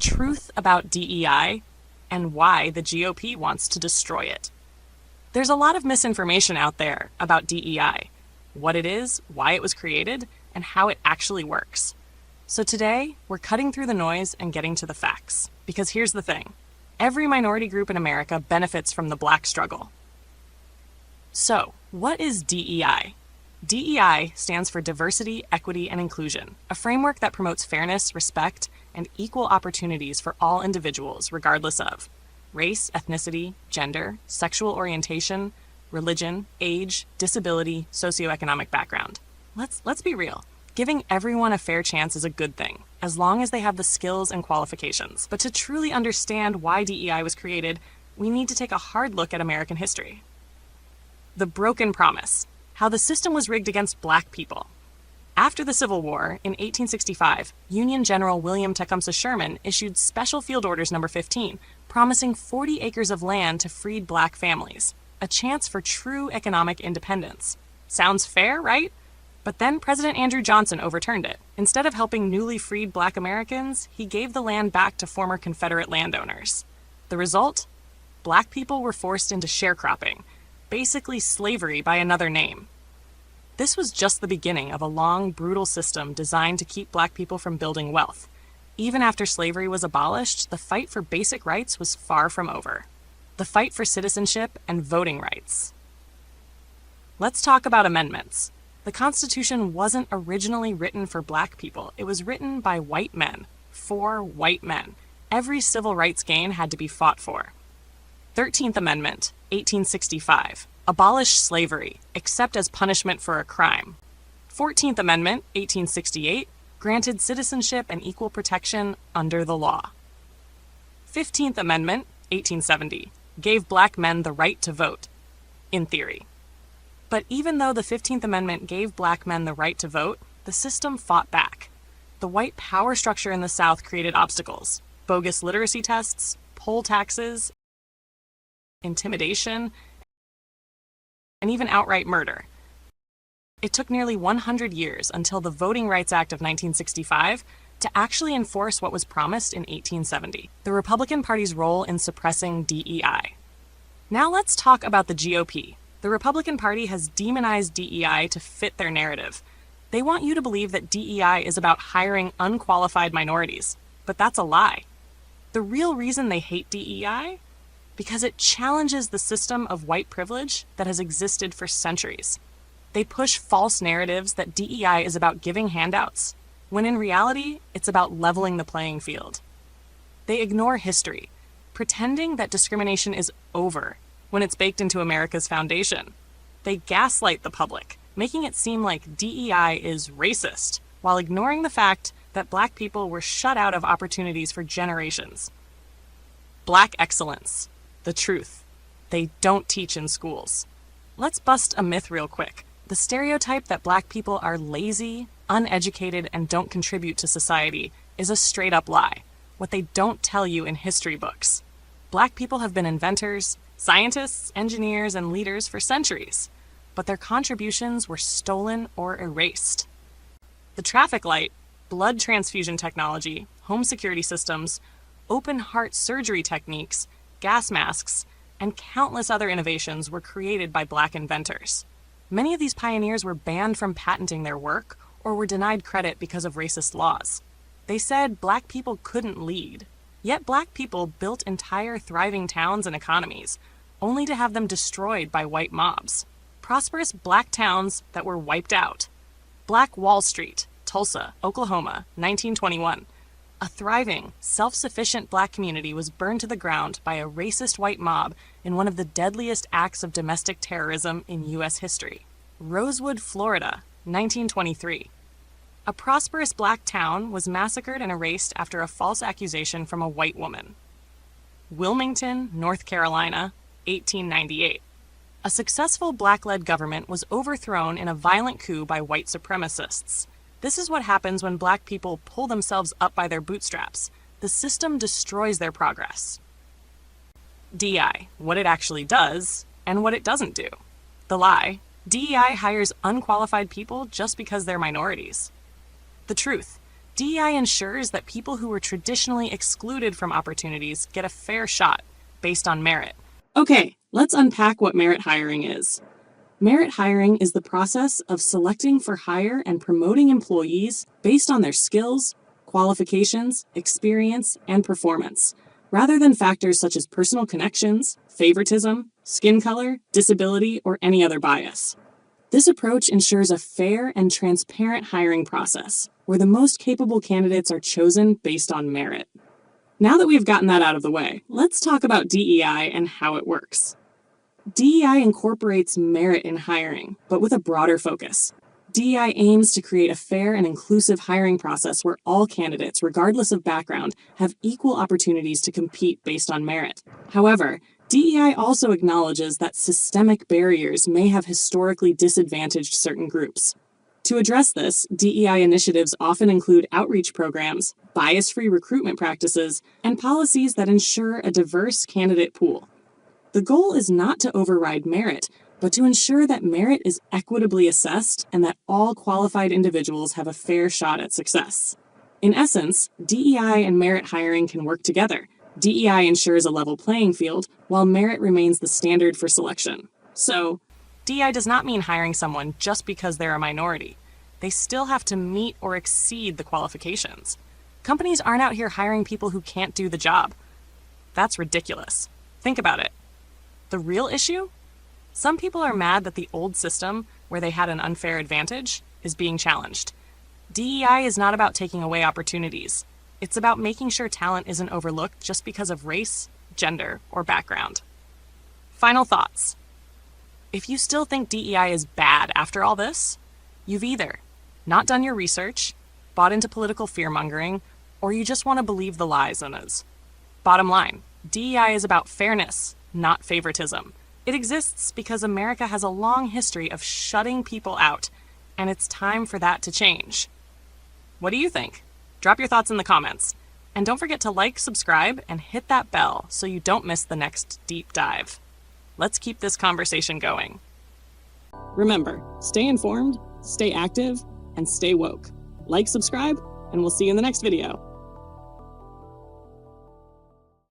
truth about DEI and why the GOP wants to destroy it. There's a lot of misinformation out there about DEI, what it is, why it was created, and how it actually works. So today, we're cutting through the noise and getting to the facts. Because here's the thing. Every minority group in America benefits from the Black struggle. So, what is DEI? DEI stands for Diversity, Equity, and Inclusion, a framework that promotes fairness, respect, and equal opportunities for all individuals, regardless of race, ethnicity, gender, sexual orientation, religion, age, disability, socioeconomic background. Let's be real. Giving everyone a fair chance is a good thing, as long as they have the skills and qualifications. But to truly understand why DEI was created, we need to take a hard look at American history. The broken promise, how the system was rigged against Black people. After the Civil War, in 1865, Union General William Tecumseh Sherman issued Special Field Orders No. 15, promising 40 acres of land to freed Black families, a chance for true economic independence. Sounds fair, right? But then President Andrew Johnson overturned it. Instead of helping newly freed Black Americans, he gave the land back to former Confederate landowners. The result? Black people were forced into sharecropping, basically slavery by another name. This was just the beginning of a long, brutal system designed to keep Black people from building wealth. Even after slavery was abolished, the fight for basic rights was far from over. The fight for citizenship and voting rights. Let's talk about amendments. The Constitution wasn't originally written for Black people. It was written by white men, for white men. Every civil rights gain had to be fought for. 13th Amendment, 1865. Abolished slavery, except as punishment for a crime. 14th Amendment, 1868. Granted citizenship and equal protection under the law. 15th Amendment, 1870. Gave Black men the right to vote, in theory. But even though the 15th Amendment gave Black men the right to vote, the system fought back. The white power structure in the South created obstacles: bogus literacy tests, poll taxes, intimidation, and even outright murder. It took nearly 100 years until the Voting Rights Act of 1965 to actually enforce what was promised in 1870, the Republican Party's role in suppressing DEI. Now let's talk about the GOP. The Republican Party has demonized DEI to fit their narrative. They want you to believe that DEI is about hiring unqualified minorities, but that's a lie. The real reason they hate DEI? Because it challenges the system of white privilege that has existed for centuries. They push false narratives that DEI is about giving handouts, when in reality, it's about leveling the playing field. They ignore history, pretending that discrimination is over when it's baked into America's foundation. They gaslight the public, making it seem like DEI is racist, while ignoring the fact that Black people were shut out of opportunities for generations. Black excellence. The truth. They don't teach in schools. Let's bust a myth real quick. The stereotype that Black people are lazy, uneducated, and don't contribute to society is a straight-up lie. What they don't tell you in history books. Black people have been inventors, scientists, engineers, and leaders for centuries, but their contributions were stolen or erased. The traffic light, blood transfusion technology, home security systems, open heart surgery techniques, gas masks, and countless other innovations were created by Black inventors. Many of these pioneers were banned from patenting their work or were denied credit because of racist laws. They said Black people couldn't lead. Yet Black people built entire thriving towns and economies, only to have them destroyed by white mobs. Prosperous Black towns that were wiped out. Black Wall Street, Tulsa, Oklahoma, 1921. A thriving, self-sufficient Black community was burned to the ground by a racist white mob in one of the deadliest acts of domestic terrorism in U.S. history. Rosewood, Florida, 1923. A prosperous Black town was massacred and erased after a false accusation from a white woman. Wilmington, North Carolina, 1898. A successful Black-led government was overthrown in a violent coup by white supremacists. This is what happens when Black people pull themselves up by their bootstraps. The system destroys their progress. DEI, what it actually does, and what it doesn't do. The lie, DEI hires unqualified people just because they're minorities. The truth, DEI ensures that people who were traditionally excluded from opportunities get a fair shot based on merit. Okay, let's unpack what merit hiring is. Merit hiring is the process of selecting for hire and promoting employees based on their skills, qualifications, experience, and performance, rather than factors such as personal connections, favoritism, skin color, disability, or any other bias. This approach ensures a fair and transparent hiring process, where the most capable candidates are chosen based on merit. Now that we've gotten that out of the way, let's talk about DEI and how it works. DEI incorporates merit in hiring, but with a broader focus. DEI aims to create a fair and inclusive hiring process where all candidates, regardless of background, have equal opportunities to compete based on merit. However, DEI also acknowledges that systemic barriers may have historically disadvantaged certain groups. To address this, DEI initiatives often include outreach programs, bias-free recruitment practices, and policies that ensure a diverse candidate pool. The goal is not to override merit, but to ensure that merit is equitably assessed and that all qualified individuals have a fair shot at success. In essence, DEI and merit hiring can work together. DEI ensures a level playing field, while merit remains the standard for selection. So, DEI does not mean hiring someone just because they're a minority. They still have to meet or exceed the qualifications. Companies aren't out here hiring people who can't do the job. That's ridiculous. Think about it. The real issue? Some people are mad that the old system, where they had an unfair advantage, is being challenged. DEI is not about taking away opportunities. It's about making sure talent isn't overlooked just because of race, gender, or background. Final thoughts. If you still think DEI is bad after all this, you've either not done your research, bought into political fear-mongering, or you just want to believe the lies in us. Bottom line, DEI is about fairness, not favoritism. It exists because America has a long history of shutting people out, and it's time for that to change. What do you think? Drop your thoughts in the comments. And don't forget to like, subscribe, and hit that bell so you don't miss the next deep dive. Let's keep this conversation going. Remember, stay informed, stay active, and stay woke. Like, subscribe, and we'll see you in the next video.